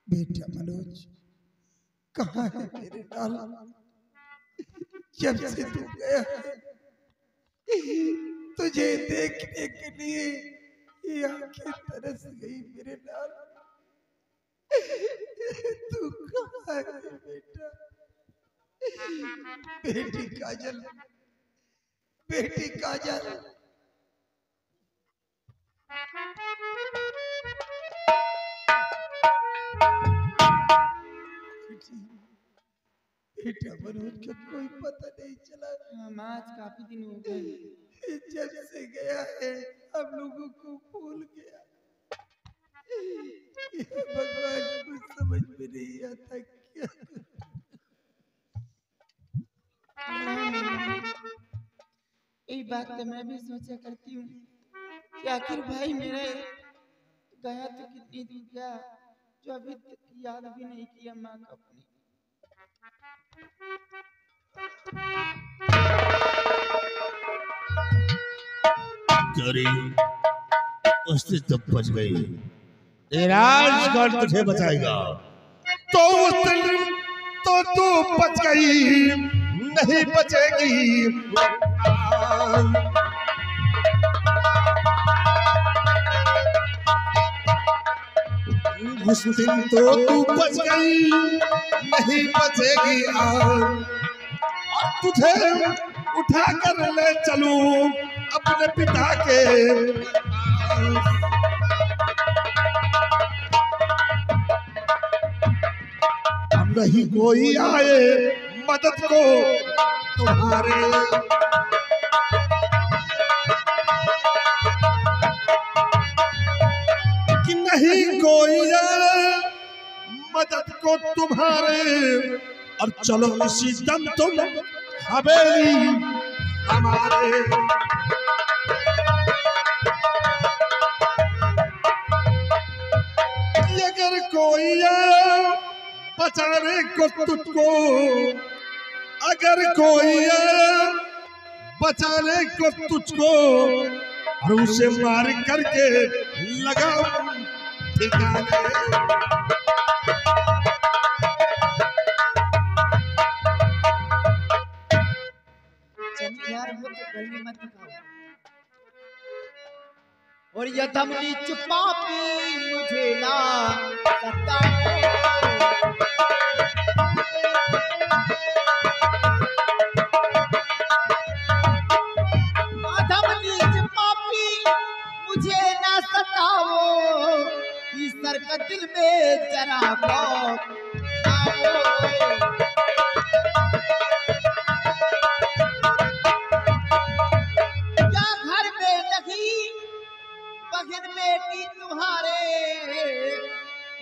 बेटा मनोज कहाँ है मेरे लाल? जब से तू गया तुझे देखने के लिए ये आंखें तरस गई मेरे लाल। तू कहाँ है बेटा? बेटी काजल, बेटी काजल। बेटा मनोज का कोई पता नहीं चला। आज काफी दिन हो गए जब से गया है हम लोगों को भूल गया। भगवान कुछ समझ में नहीं आता क्या। यही बात तो मैं भी सोचा करती हूँ कि आखिर भाई मेरे गया तो कितनी दिन गया जो अभी तक याद भी नहीं किया माँ का अपनी। चोरी उससे तो बच गई, राजगढ़ तुझे बचाएगा। तो उस दिन तो तू बच गई, नहीं बचेगी। उस दिन तो तू बच गई, नहीं बचेगी। और तुझे उठा कर ले चलूं अपने पिता के। अब नहीं कोई आए मदद को तुम्हारे। कि नहीं कोई आए मदद को तुम्हारे। और चलो इसी दम तुम हवेली हमारे। अगर कोई बचाने को तुझको, अगर कोई बचाने को तुझको, और उसे मार करके लगाओ ठिकाने। यार वो तो गली मत दिखाओ। और ये धमनी पापी मुझे ना सताओ। धमनी पापी मुझे ना सताओ। ईश्वर का दिल में जरा खौफ आओ। बहन बेटी तुम्हारे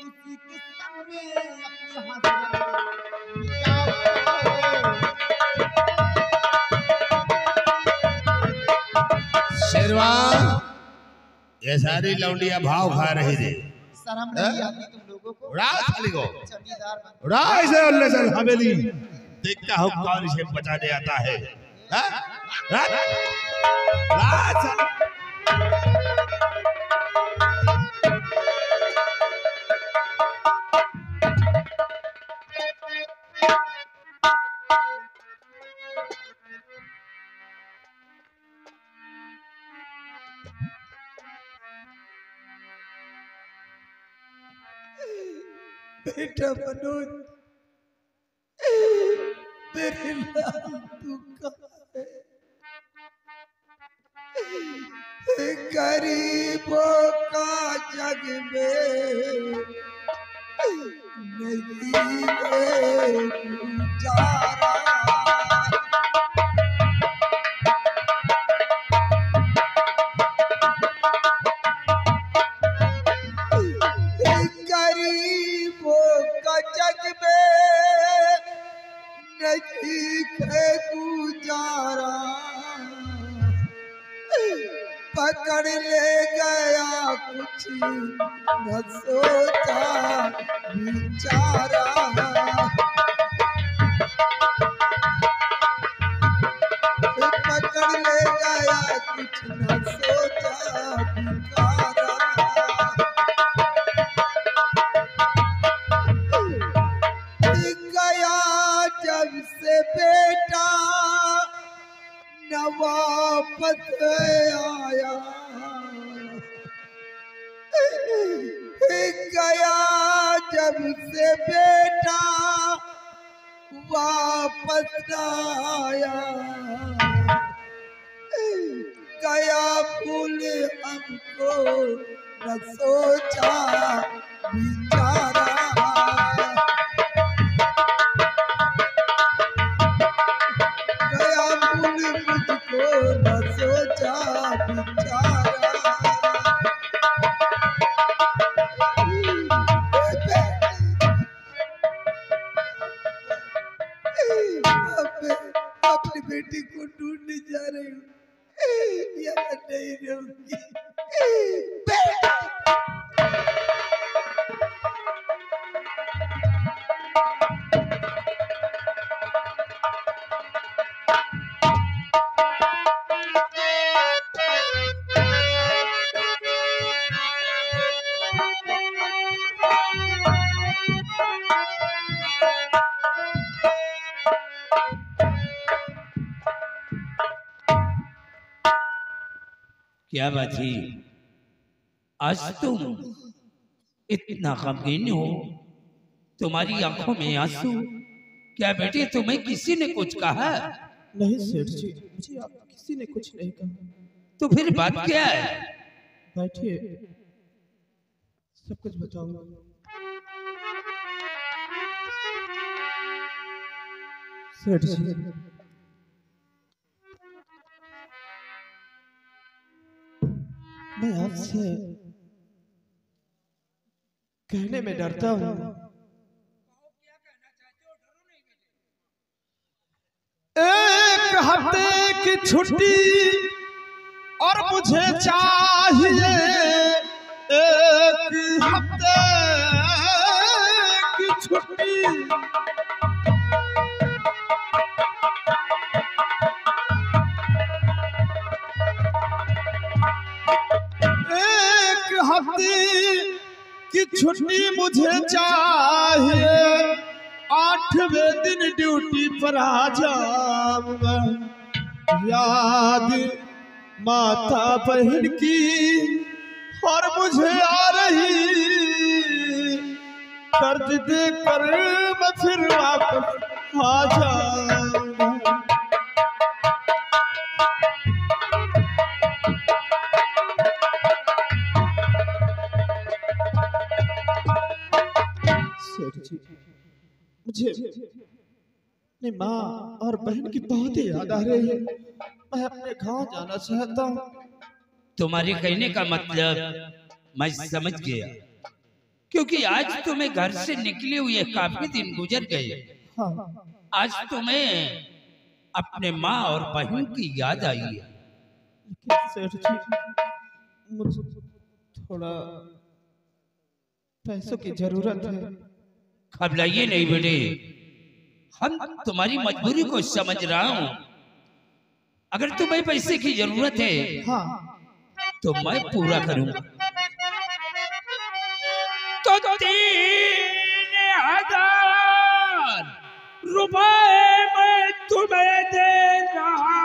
उसी के संग में अपनी शेरवा, ये सारी लौंडियां भाव खा रही थी। शर्म नहीं आती तुम लोगों को? उड़ा साली को, जमींदार उड़ा इसे अल्लाह चल हवेली। देखता हूँ कौन इसे बचाने आता है। बेटा मनोज मेरे लाल तू कहाँ है? गरीबों का जग में नहीं है गुजारा। जग में नहीं है गुजारा। पकड़ ले गया कुछ न सोचा बिचारा पकड़ ले गया कुछ न सोचा बिचारा गया जब से बेटा न वापस आया गया जब से बेटा वापस आया गया भूल हमको न सोचा बिचारा गया भूल मुझको न सोचा बिचारा अपनी बेटी को ढूंढने जा रही हूँ यहाँ नहीं रहूंगी क्या बात है? आज तुम इतना गमगीन हो, तुम्हारी आंखों में आंसू। क्या बेटे तुम्हें किसी ने कुछ कहा? नहीं सेठ जी, मुझे आप किसी ने कुछ नहीं कहा। तो फिर बात क्या है? बैठिए, सब कुछ बताऊंगा। सेठ जी, मैं आपसे कहने में डरता हूँ। एक हफ्ते की छुट्टी और मुझे चाहिए, एक हफ्ते की छुट्टी। हफ्ते की छुट्टी मुझे चाहिए, 8वें दिन ड्यूटी पर आ जाऊंगा। याद माता बहन की और मुझे आ रही, कर्ज देकर मैं फिर वापस आ जाऊंगा। मुझे अपनी माँ और बहन की बहुत ही याद आ रही है। मैं अपने गांव जाना चाहता हूँ। तुम्हारे कहने का मतलब मैं समझ गया, क्योंकि आज तुम्हें घर से निकले हुए काफी दिन गुजर गए। हाँ। आज तुम्हें अपने माँ और बहन की याद आई है। लेकिन सेठ जी, मुझे थोड़ा पैसों की जरूरत है। घबराइए नहीं बेटे, हम तुम्हारी मजबूरी को समझ रहा हूँ। अगर तुम्हें पैसे की जरूरत है, हाँ, तो मैं पूरा करूंगा। तो 3000 रुपए मैं तुम्हें दे रहा,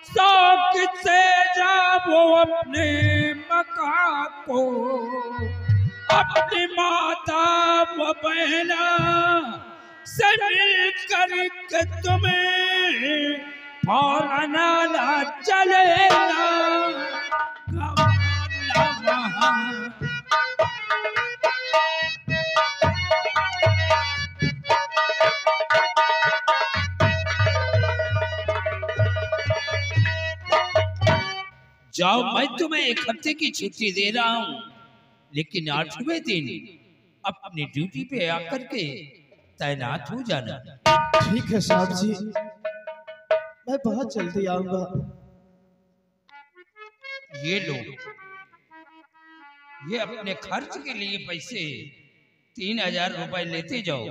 100 से जाओ अपने मकान को, अपनी माता व बहना से मिल कर तुम्हें फौरन आना चलेगा। जाओ, मैं तुम्हें 1 हफ्ते की छुट्टी दे रहा हूँ, लेकिन 8वें दिन अपनी ड्यूटी पे आकर के तैनात हो जाना। ठीक है साहब जी, मैं बहुत जल्दी आऊंगा। ये लो, ये अपने खर्च के लिए पैसे 3000 रुपए लेते जाओ,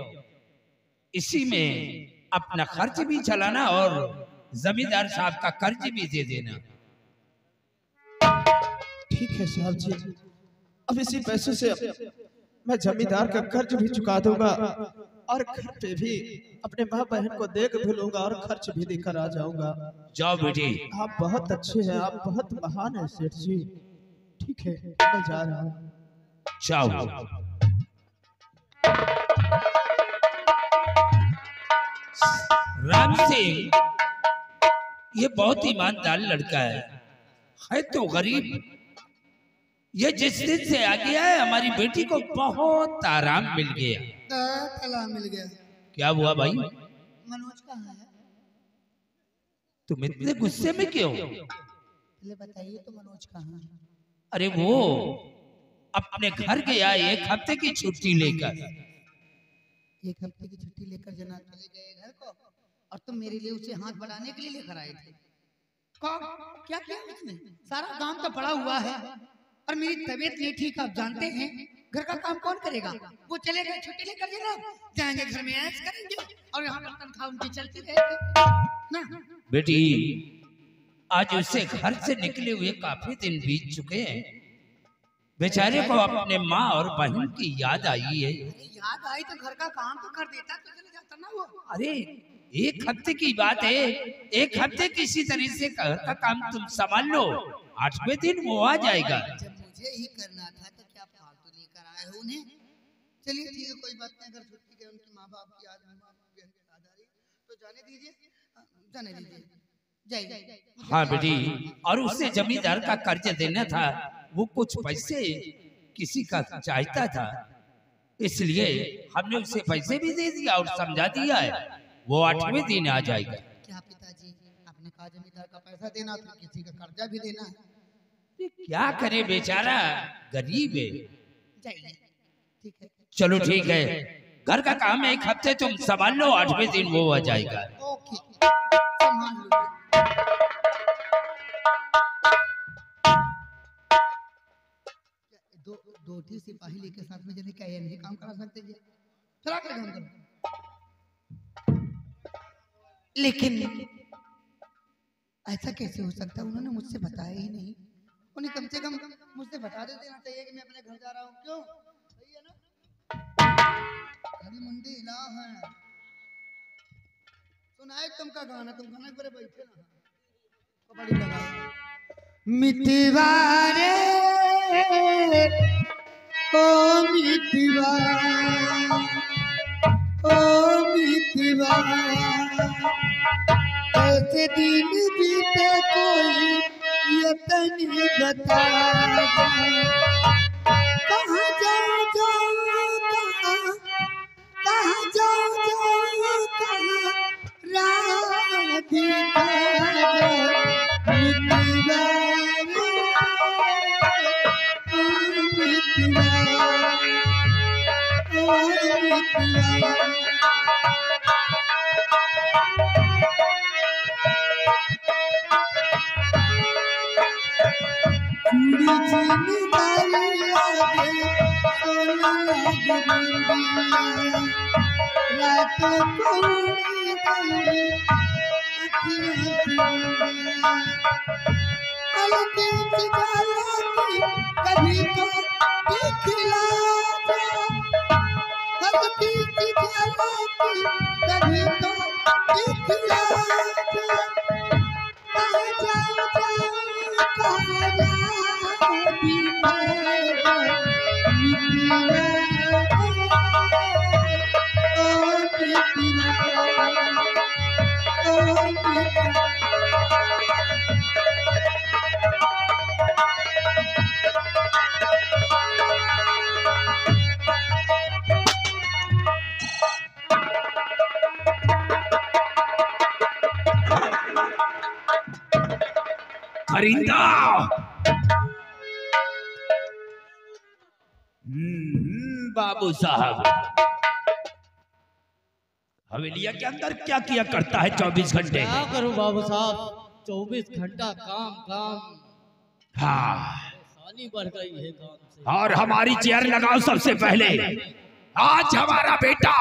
इसी में अपना खर्च भी चलाना और जमींदार साहब का कर्ज भी दे देना। ठीक है साहब जी, अब इसी पैसों से मैं जमींदार का कर्ज भी चुका दूंगा और घर पे भी अपने माँ बहन को देख भी लूंगा और खर्च भी देकर आ जाऊंगा। जाओ बेटे। आप बहुत अच्छे हैं, आप बहुत महान हैं सेठ जी। ठीक है, मैं जा रहा हूँ। जाओ। राम सिंह ये बहुत ईमानदार लड़का है तो गरीब। ये जिस दिन से आ गया है हमारी बेटी को बहुत आराम मिल गया। मिल गया। क्या हुआ भाई? मनोज कहाँ है? तुम इतने गुस्से में क्यों? पहले बताइए तो मनोज कहाँ है? अरे वो अपने घर गया 1 हफ्ते की छुट्टी लेकर। 1 हफ्ते की छुट्टी लेकर जना चले गए घर को और तुम मेरे लिए उसे हाथ बढ़ाने के लिए लेकर आए थे। क्या किया उसने? सारा काम तो पड़ा हुआ है और मेरी तबीयत नहीं ठीक, आप जानते हैं। घर का काम कौन करेगा? वो चले गए छुट्टी लेकर जनाब, जाएंगे घर में ऐश करेंगे और यहाँ पर तनख्वाह उनकी चलती रहेगी ना। बेटी आज उससे घर से निकले हुए काफी दिन बीत चुके हैं। बेचारे को अपने माँ और बहन की याद आई है। याद आई तो घर का काम तो कर देता तो चले जाता ना वो। अरे 1 हफ्ते की बात है, 1 हफ्ते किसी तरह से घर का काम तुम संभाल लो, 8वें दिन वो आ जाएगा। जब मुझे ही करना था तो क्या फालतू लेकर आए हो उन्हें? चलिए ठीक है, कोई बात नहीं। अगर छुट्टी के उनके माँ बाप की याद तो जाने दीजिए, जाने दीजिए, जाइए। हाँ बेटी, और उससे जमींदार का कर्ज देना था, वो कुछ पैसे किसी का चाहता था, इसलिए हमने उसे पैसे भी दे दिया और समझा दिया है वो 8वें दिन आ जाएगा। क्या पिताजी, आपने कहा जमींदार का पैसा देना तो किसी का कर्जा भी देना है। क्या करे बेचारा गरीब है। जाइए, ठीक है। चलो ठीक है, घर का काम 1 हफ्ते तुम संभाल लो, 8वें दिन वो आ जाएगा। ओके, संभाल लो। दो सिपाही लेके साथ में जने क्या ये नहीं काम करा सकते जी? चला कर काम करो। लेकिन ऐसा कैसे हो सकता है? उन्होंने मुझसे बताया ही नहीं। उन्हें कम से कम मुझसे बता देना चाहिए कि मैं अपने घर जा रहा हूँ। क्यों? सही है ना? हरी मंडी हिला है। सुनाए तुमका गाना, तुम गाना पर बैठे ना कबड्डी लगाओ। मितवारे ओ मितवा, ओ मितवा, ऐसे दिन बीते कोई ये तनी बता। कहाँ जाओ जाओ कहाँ जाओ जाओ कहाँ राधिका मितवा रे, ओ मितवा। कभी तो दिखला कभी तो दिखला खरीदा बाबू साहब हवेलिया के अंदर क्या किया करता है 24 घंटे? क्या करूं बाबू साहब, 24 घंटा काम काम। हाँ पानी बढ़ गई है काम से। और हमारी चेयर लगाओ सबसे पहले। आज हमारा बेटा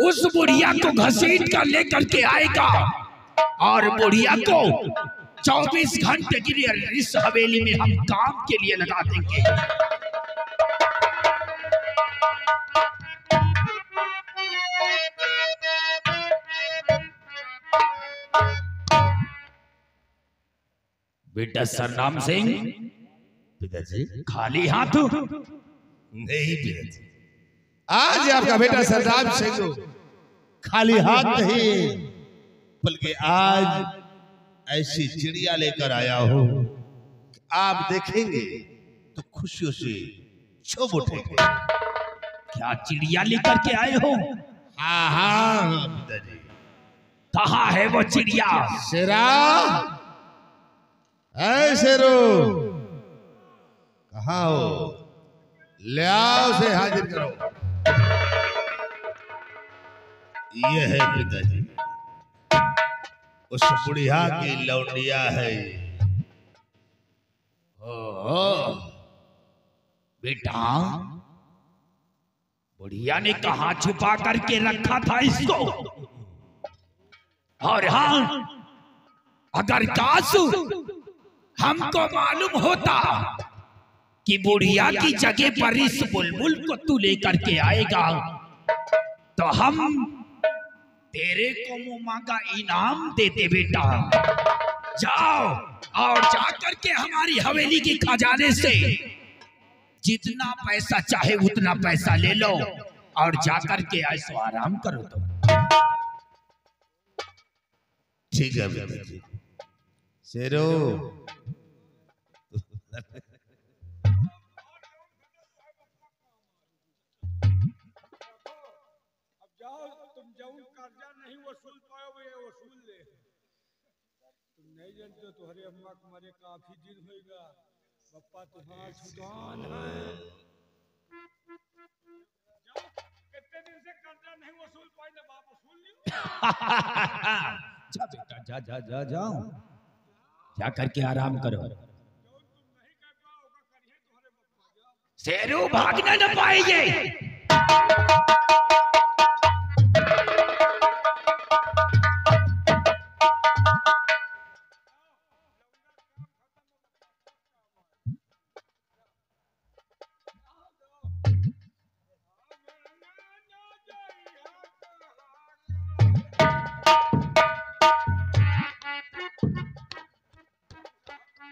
उस बुढ़िया को घसीट कर लेकर के आएगा और बुढ़िया को 24 घंटे के लिए इस हवेली में हम काम के लिए लगा देंगे। बेटा सरनाम सिंह, पिताजी खाली हाथ? नहीं पिताजी, आज आपका बेटा सरदार सिंह खाली हाथ नहीं, बल्कि आज ऐसी चिड़िया लेकर आया हूं कि आप देखेंगे तो खुशियों से झूम उठेंगे। क्या चिड़िया लेकर के आए हो? हाँ हाँ पिताजी। कहाँ है वो चिड़िया? शेरा, ऐ शेरो, कहाँ हो? ले आओ, से हाजिर करो। ये है पिताजी, उस बुढ़िया की लौंडिया है। ओह बेटा, बुढ़िया ने कहाँ छुपा करके रखा था इसको? और हाँ, अगर कासू हमको मालूम होता कि बुढ़िया की जगह पर इस बुलबुल को तू लेकर के आएगा तो हम तेरे को मुम्मा का इनाम देते बेटा। जाओ और जाकर के हमारी हवेली के खजाने से जितना पैसा चाहे उतना पैसा ले लो और जाकर के ऐसो आराम करो। तो ठीक है पिताजी। शेरो, तुम जौन कर्जा नहीं वसूल पाओगे वसूल ले। तुम नहीं जानते तुम्हारे अम्मा को मरे काफी दिन होगा। पप्पा तुम्हारा सुदान है। जाओ, कितने दिन से कर्जा नहीं वसूल पाए ना बाप वसूल लियो। जा बेटा, जा जा जा जाओ, जा करके आराम करो। शेरू भागना न पाएंगे।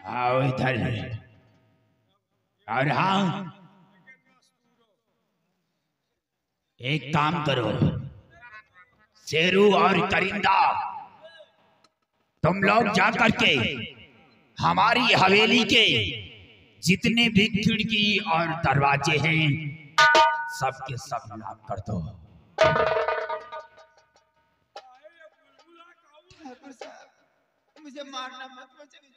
आओ इधर। और हाँ, एक काम करो, शेरू और करिंदा, तुम लोग जा करके हमारी हवेली के जितने भी खिड़की और दरवाजे हैं सबके सब लॉक कर दो। मुझे मारना मत, मुझे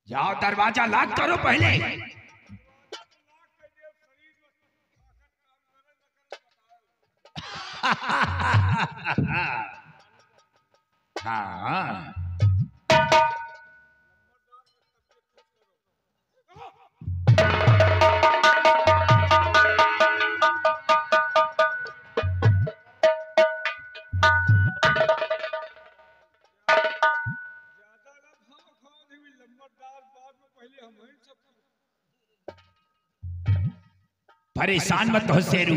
जाओ दरवाजा लॉक करो पहले। हाँ परेशान मत हो शेरू।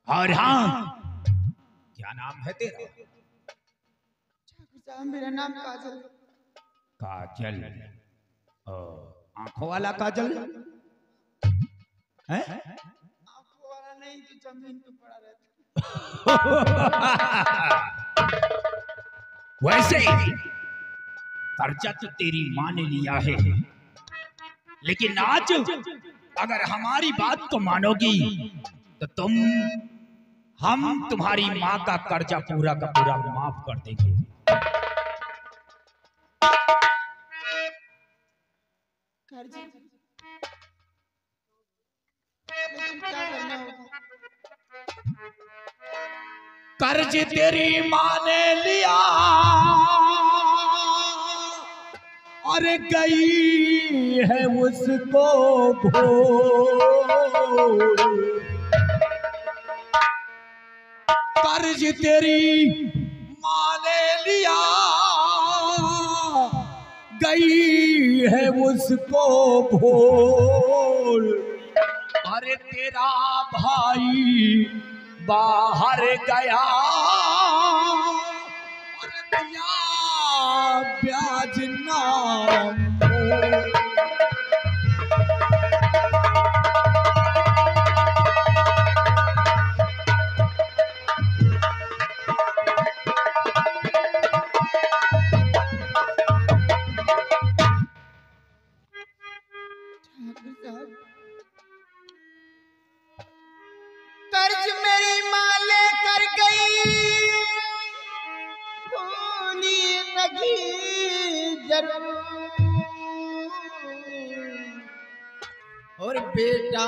और हाँ, क्या नाम है तेरा? मेरा नाम काजल। काजल? आंखों वाला काजल है? आंखों वाला नहीं, जो जमीन पे पड़ा रहता। वैसे कर्जा तो तेरी माँ ने लिया है, लेकिन आज अगर हमारी बात को मानोगी तो हम तुम्हारी माँ का कर्जा पूरा का पूरा माफ कर देंगे। कर्ज तेरी माँ ने लिया और गई है उसको भूल। कर्ज तेरी माँ ने लिया गई है उसको भूल। अरे तेरा भाई बाहर गया और दिया ब्याज नाम। कर्ज मेरी माँ लेकर गई भूली नहीं जरूर। और बेटा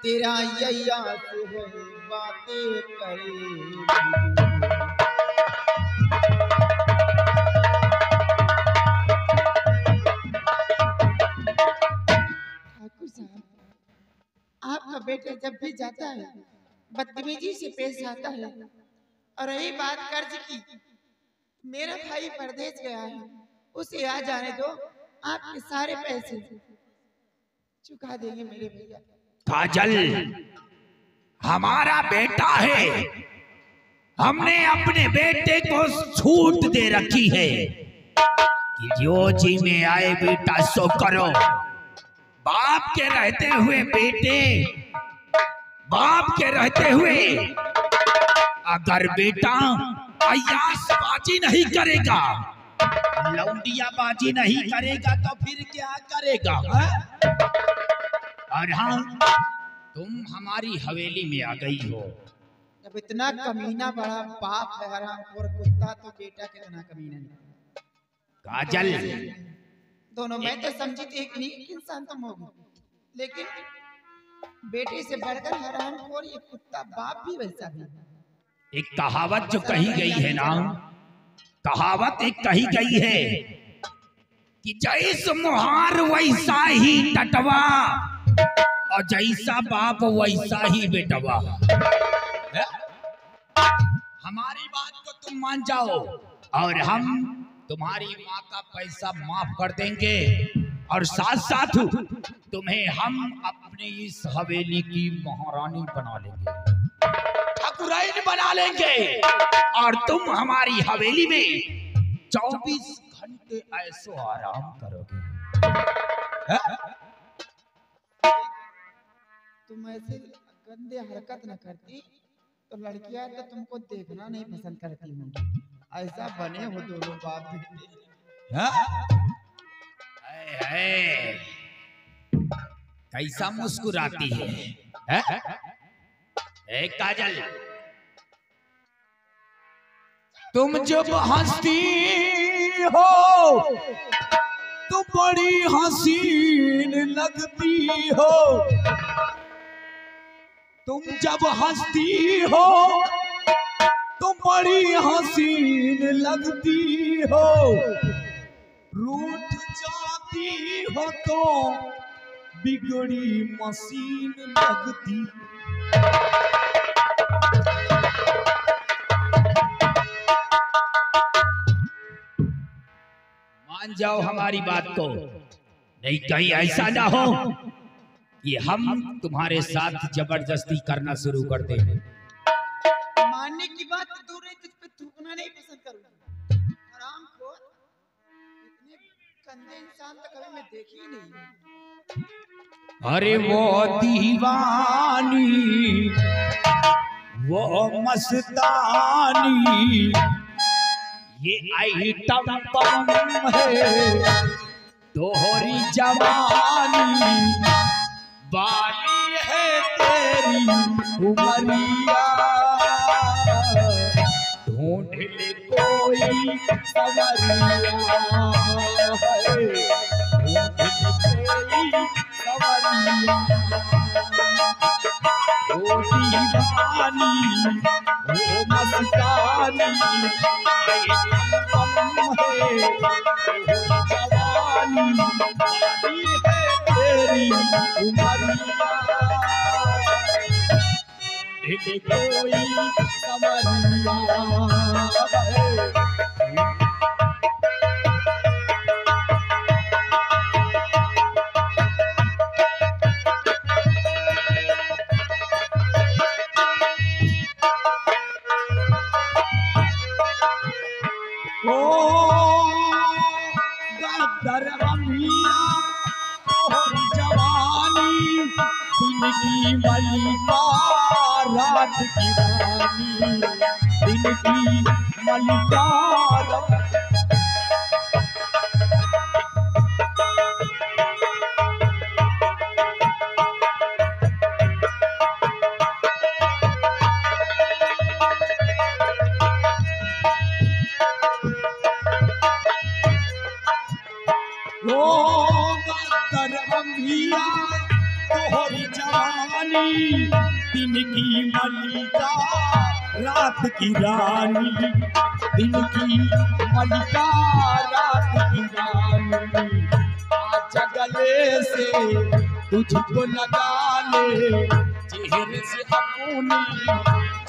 तेरा यैया से है बातें करे। ठाकुर साहब, आपका बेटा जब भी जाता है बदतमीजी से पेश आता है। और रही बात कर्ज की, मेरा भाई परदेश गया है, उसे आ जाने दो, आपके सारे पैसे चुका देंगे मेरे भैया। काजल हमारा बेटा है, हमने अपने बेटे को छूट दे रखी है कि जो जी में आए बेटा सो करो। बाप के रहते हुए बेटे, बाप के रहते हुए अगर बेटा अय्यासबाजी नहीं करेगा, लौंडियाबाजी नहीं करेगा तो फिर क्या करेगा? और हाँ, तुम हमारी हवेली में आ गई हो। जब इतना कमीना बड़ा बाप है हरामखोर कुत्ता, तो बेटा कितना कमीना नहीं। काजल दोनों मैं तो समझी थी एक नीक इंसान तुम होगी, लेकिन बेटे से बढ़कर हरामखोर ये कुत्ता बाप भी वैसा भी। एक कहावत जो कही गई है ना, कहावत एक कही गई है कि जैस मुहार वैसा ही टटवा और जैसा बाप वैसा ही बेटवा। हमारी बात को तुम मान जाओ और हम तुम्हारी माँ का पैसा माफ कर देंगे और साथ साथ तुम्हें हम अपनी इस हवेली की महारानी बना लेंगे, ठाकुराइन बना लेंगे और तुम हमारी हवेली में 24 घंटे ऐसो आराम करोगे। तुम ऐसे गंदे हरकत न करती तो लड़कियां तो तुमको देखना नहीं पसंद करती होंगी। ऐसा बने हो दोनों बाप बेटे। कैसा मुस्कुराती है? काजल, तुम जब हंसती हो तो बड़ी हसीन लगती हो। तुम जब हंसती हो तो बड़ी हसीन लगती हो। रूठ जाती हो तो बिगड़ी मशीन लगती। मान जाओ हमारी बात को, नहीं कहीं ऐसा ना हो कि हम तुम्हारे साथ जबरदस्ती करना शुरू कर दें। मानने की बात तो दूर है, तुझ पे थूकना नहीं पसंद करूंगा। हरामखोर, इतने गंदे इंसान तो कभी मैं देखी ही नहीं। अरे वो दीवानी, वो मस्तानी, ये आइटम बम है दोहरी जवानी। बाली है तेरी उमरिया, ढूंढ ले कोई सवरिया, ढूंढ ले कोई सवरिया। ओ दीवानी, ओ जवानी आए कम है जवानी आनी है तेरी उमरिया ढेले कोई समरिया है गदर अमिया तोहरी जवानी दिन की मलिका रात की रानी दिन की मलिका गदर अमिया तोहरी जवानी दिन की मलिका रात की रानी दिन की मलिका रात की रानी आज गले से तुझको लगा ले चेहरे से अपनी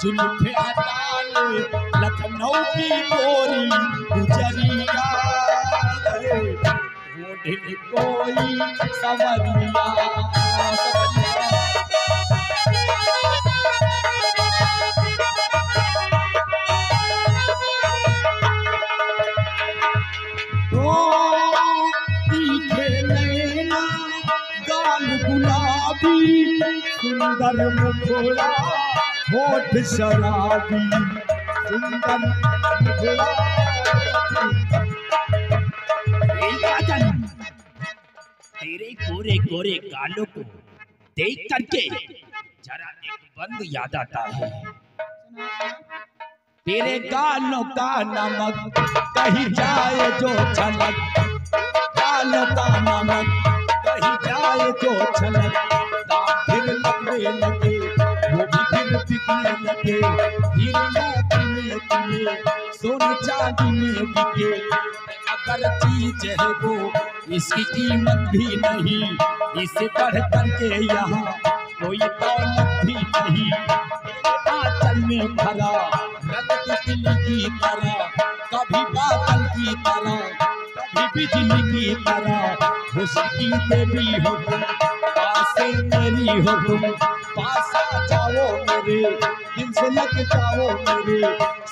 जुल्फे हटा ले लखनऊ की गोरी गुजरिया कोई सवरिया तीखे नैना गाल गुलाबी सुंदर मुखड़ा होठ शराबी सुंदर मुखड़ा तेरे गोरे गोरे गालों को देख करके जरा एक बंद याद आता है। तेरे गालों का नमक कहीं जाए जो छलक गालों का नमक कहीं जाए जो छलक फिर लगने लगे वो भी फिर बिकने लगे हीरे में सोने चांदी में बिके अगर चीज है वो इसकी कीमत भी नहीं इसे बढ़ करके यहाँ कोई दौलत भी नहीं आंचल में भरा रंग तितली की तरह कभी बादल की तरह कभी बिजली की तरह उसकी देवी हो तुम पास मेरी हो तुम पास आ जाओ मेरे दिल से लग जाओ मेरे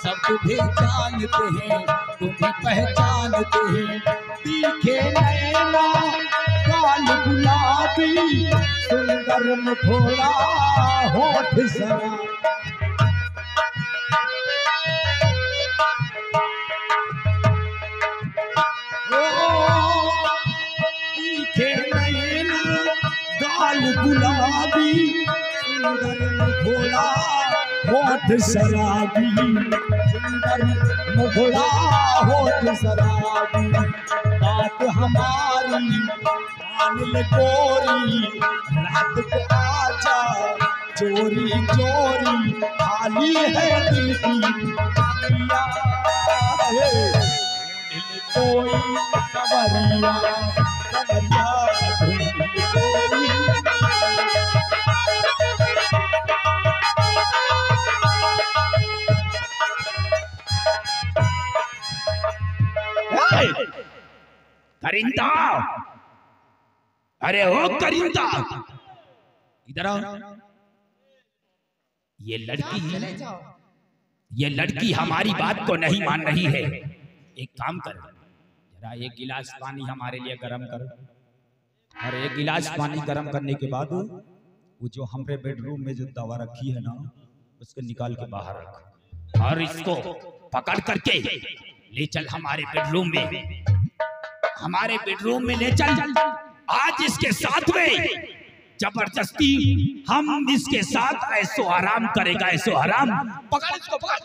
सब तुम्हें जानते हैं तुम्हें पहचानते हैं तीखे नैना गाल गुलाबी सुंदर मुखड़ा होठ शराबी तीखे नैना गाल गुलाबी सुंदर मुखड़ा होठ शराबी सुंदर मुखड़ा होठ शराबी बात हमारी मान ले गोरी रात को आजा चोरी चोरी खाली है दिल की दिल कोई सवरिया सवरिया करिंदा, अरे ओ करिंदा, इधर आओ। ये लड़की हमारी बात को नहीं मान रही है। एक काम कर, जरा एक गिलास पानी हमारे लिए गर्म करो, और एक गिलास पानी गर्म करने के बाद वो जो हमारे बेडरूम में जो दवा रखी है ना, उसको निकाल के बाहर रख, और इसको पकड़ करके ले चल हमारे बेडरूम में, हमारे बेडरूम में ले चल। आज इसके साथ में जबरदस्ती हम इसके साथ ऐसो आराम करेगा, ऐसो आराम। पकड़ इसको, पकड़।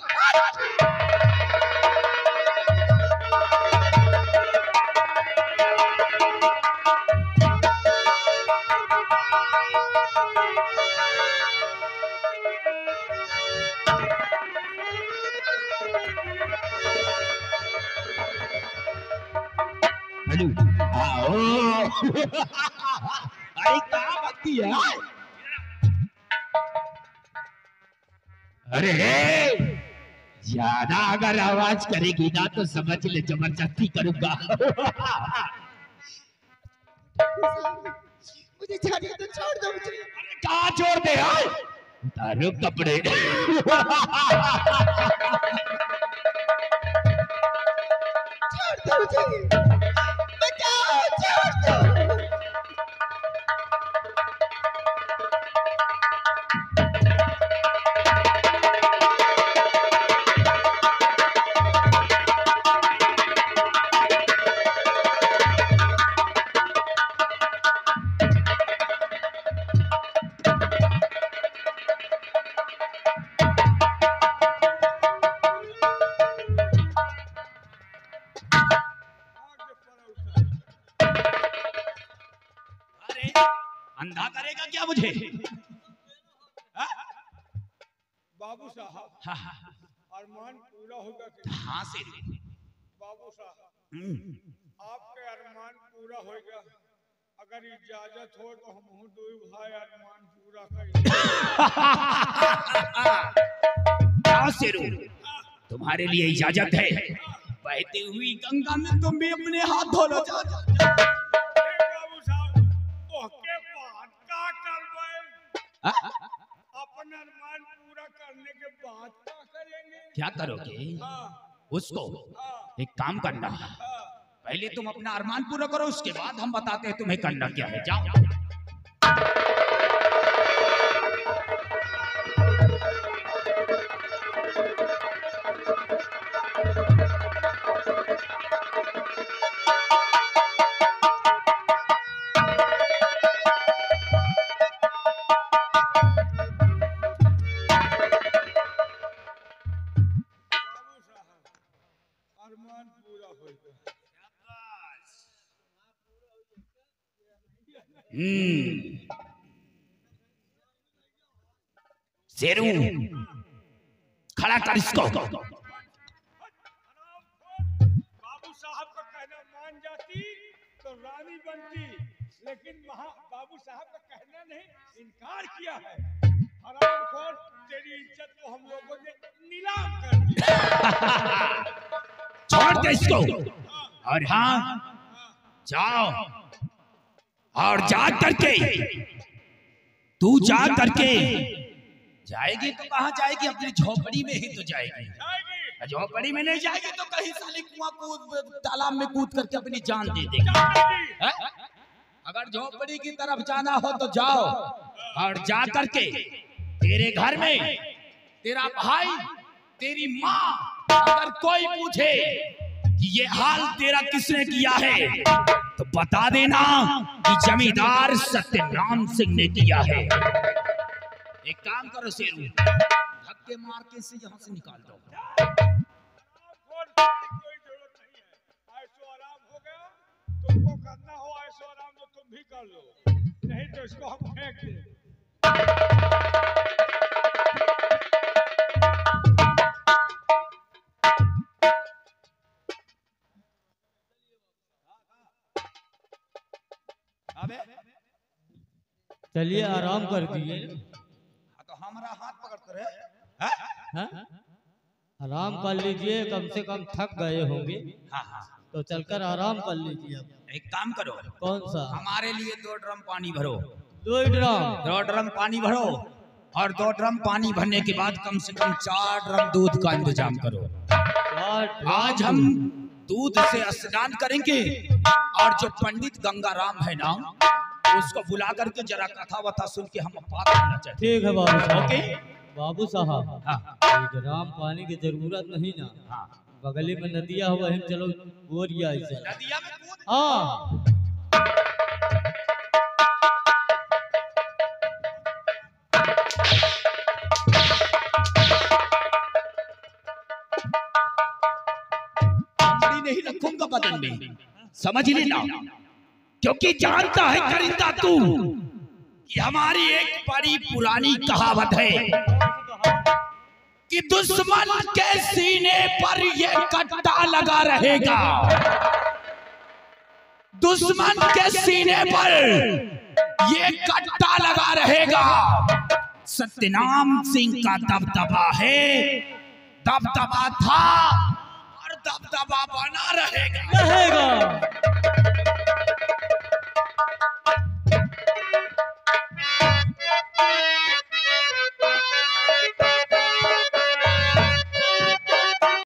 पकड़ू। आओ। अरे क्या बकती है? अरे ज्यादा अगर आवाज करेगी ना तो समझ ले जबरदस्ती करूंगा। मुझे जाने तो छोड़ दो मुझे। अरे कहाँ छोड़ दे यार? उतारो कपड़े। छोड़ दो मुझे, बचाओ, छोड़ दो। अंधा करेगा क्या मुझे? बाबू साहब अरमान पूरा होगा कि हाँ से बाबू साहब आपके अरमान पूरा होगा। अगर इजाजत हो तो हम दो भाई अरमान पूरा करेंगे। तुम्हारे लिए इजाजत है। बहती हुई गंगा में तुम भी अपने हाथ धो लो। बाबू साहब ओके बात का करवाए अपना अरमान पूरा करने के बाद क्या करेंगे? क्या करोगे? उसको एक काम करना, पहले तुम अपना अरमान पूरा करो, उसके बाद हम बताते हैं तुम्हें करना क्या है। जाओ। अरमान पूरा होगा। शेरू खड़ा कर इसको। बाबू साहब का कहना मान जाती तो रानी बनती, लेकिन बाबू साहब का कहना नहीं, इनकार किया है। हरामखोर, तेरी इज्जत को हम लोगों ने नीलाम कर दिया। छोड़ दे इसको। और हाँ, जाओ और जा करके तू जा करके जाएगी तो कहाँ जाएगी? अपनी झोपड़ी में ही तो जाएगी। झोपड़ी में नहीं जाएगी तो कहीं साले कुआं कूद तालाब में कूद करके अपनी जान दे देगी। अगर झोपड़ी की तरफ जाना हो तो जाओ और जा करके तेरे घर में तेरा भाई तेरी माँ अगर कोई पूछे कि ये हाल तेरा किसने किया है तो बता देना कि जमींदार सत्यनाम सिंह ने किया है। एक काम करो शेरू, धक्के मार के इसे यहाँ से निकाल दो। कोई जरूरत नहीं है, ऐसो आराम हो गया। तुमको करना हो ऐसो आराम तो तुम भी कर लो, नहीं तो इसको हम फेंक दें। चलिए आराम कर दिए। तो हमारा हाथ पकड़ कर आराम कर लीजिए, कम से कम थक गए होंगे। हाँ हाँ, तो चलकर आराम कर लीजिए। एक काम करो, कौन सा? हमारे लिए 2 ड्रम पानी भरो। 2 ड्रम? 2 ड्रम पानी भरो और 2 ड्रम पानी भरने के बाद कम से कम 4 ड्रम दूध का इंतजाम करो। आज हम दूध से स्नान करेंगे और जो पंडित गंगाराम है ना उसको बुला करके जरा कथा वथा सुन के हम बात करना चाहते हैं। ठीक है बाबू साहब। ओके बाबू साहब, हाँ। 1 ड्रम पानी की जरूरत नहीं ना। हाँ। बगली में नदिया हुआ है, चलो बोरिया ऐसे। नदिया में कूद। हाँ। नहीं रखूंगा बदन में, समझ लेना, क्योंकि जानता है करिंदा तू कि हमारी एक बड़ी पुरानी कहावत है कि दुश्मन के सीने पर ये कट्टा लगा रहेगा दुश्मन के सीने पर ये कट्टा लगा रहेगा। सत्यनाम सिंह का दबदबा है, दबदबा था और दबदबा बना रहेगा।